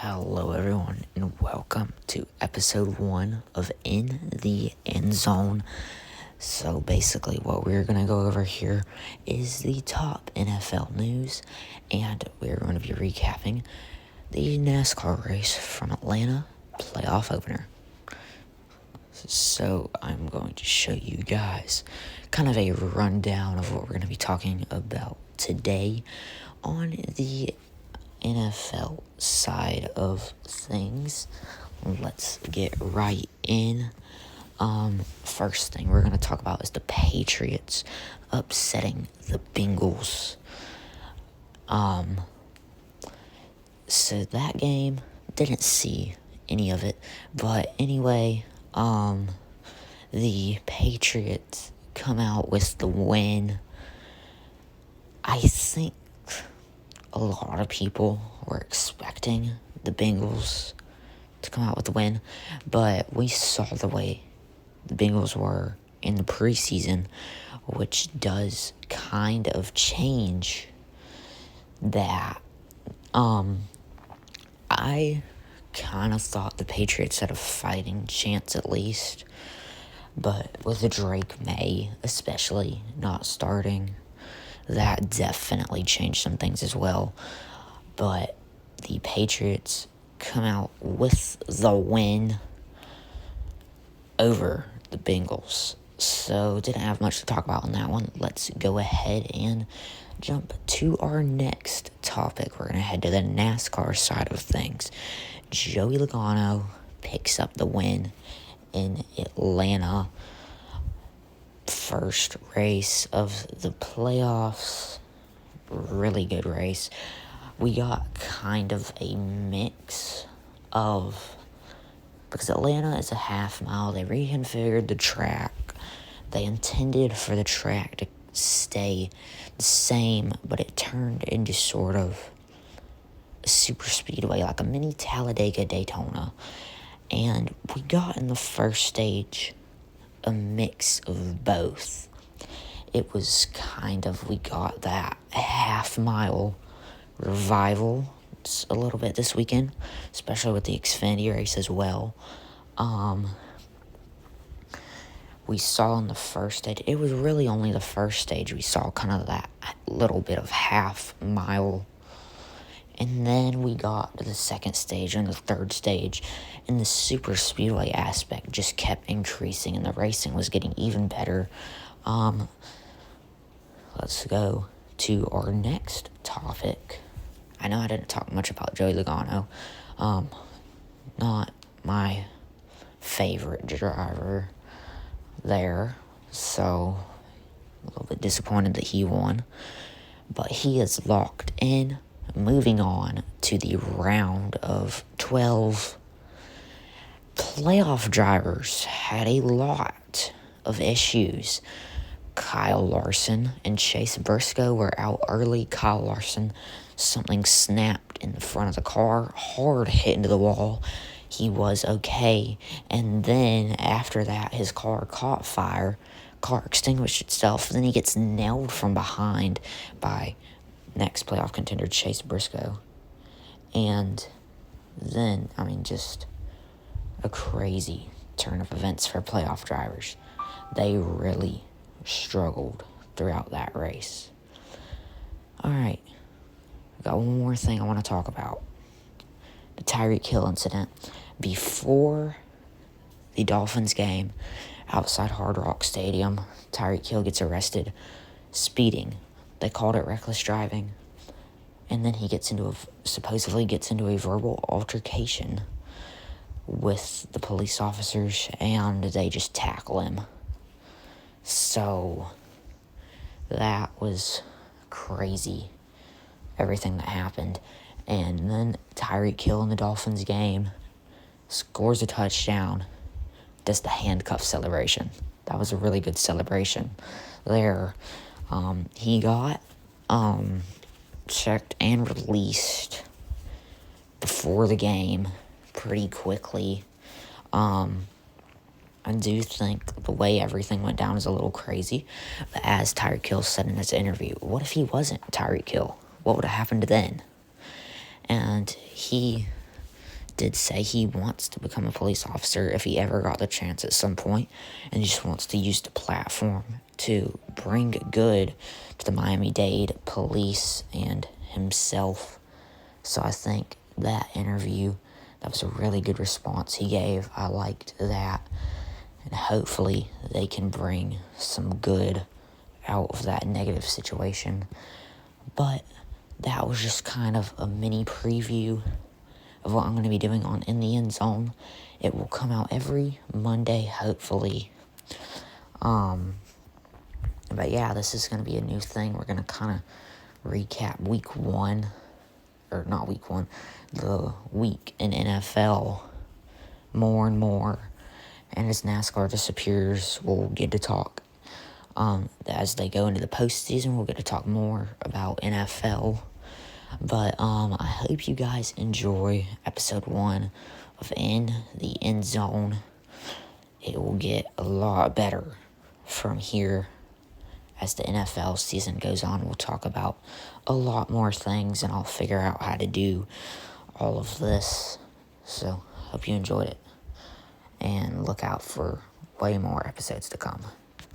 Hello, everyone, and welcome to episode 1 of In the End Zone. So, basically, what we're going to go over here is the top NFL news, and we're going to be recapping the NASCAR race from Atlanta playoff opener. So, I'm going to show you guys kind of a rundown of what we're going to be talking about today on the NFL side of things. Let's get right in. First thing we're going to talk about is the Patriots upsetting the Bengals. So that game, didn't see any of it, but anyway, the Patriots come out with the win. I think a lot of people were expecting the Bengals to come out with the win, but we saw the way the Bengals were in the preseason, which does kind of change that. I kind of thought the Patriots had a fighting chance at least, but with Drake May especially not starting, that definitely changed some things as well. But the Patriots come out with the win over the Bengals. So didn't have much to talk about on that one. Let's go ahead and jump to our next topic. We're going to head to the NASCAR side of things. Joey Logono picks up the win in Atlanta. First race of the playoffs. Really good race. We got kind of a mix of, because Atlanta is a half mile, they reconfigured the track. They intended for the track to stay the same, but it turned into sort of a super speedway, like a mini Talladega Daytona. And we got in the first stage a mix of both. It was kind of, we got that half mile revival a little bit this weekend, especially with the Xfinity race as well. We saw in the first stage, it was really only the first stage we saw kind of that little bit of half mile. And then we got to the second stage and the third stage, and the super speedway aspect just kept increasing, and the racing was getting even better. Let's go to our next topic. I know I didn't talk much about Joey Logono. Not my favorite driver there, so a little bit disappointed that he won. But he is locked in. Moving on to the round of 12. Playoff drivers had a lot of issues. Kyle Larson and Chase Briscoe were out early. Kyle Larson, something snapped in the front of the car, hard hit into the wall. He was okay, and then after that, his car caught fire. Car extinguished itself, then he gets nailed from behind by next playoff contender Chase Briscoe. And then, just a crazy turn of events for playoff drivers. They really struggled throughout that race. Alright, got one more thing I want to talk about. The Tyreek Hill incident. Before the Dolphins game outside Hard Rock Stadium, Tyreek Hill gets arrested speeding. They called it reckless driving. And then he supposedly gets into a verbal altercation with the police officers, and they just tackle him. So that was crazy, everything that happened. And then Tyreek Hill in the Dolphins game scores a touchdown, does the handcuff celebration. That was a really good celebration there. He got checked and released before the game pretty quickly. I do think the way everything went down is a little crazy. But as Tyreek Hill said in his interview, what if he wasn't Tyreek Hill? What would have happened then? And he did say he wants to become a police officer if he ever got the chance at some point, and he just wants to use the platform to bring good to the Miami-Dade police and himself. So I think that interview, that was a really good response he gave. I liked that. And hopefully they can bring some good out of that negative situation. But that was just kind of a mini preview of what I'm going to be doing on In the End Zone. It will come out every Monday, hopefully. But yeah, this is going to be a new thing. We're going to kind of recap week one, or not week one, the week in NFL more and more. And as NASCAR disappears, we'll get to talk. As they go into the postseason, we'll get to talk more about NFL. But I hope you guys enjoy episode 1 of In the End Zone. It will get a lot better from here as the NFL season goes on. We'll talk about a lot more things, and I'll figure out how to do all of this. So, hope you enjoyed it. And look out for way more episodes to come.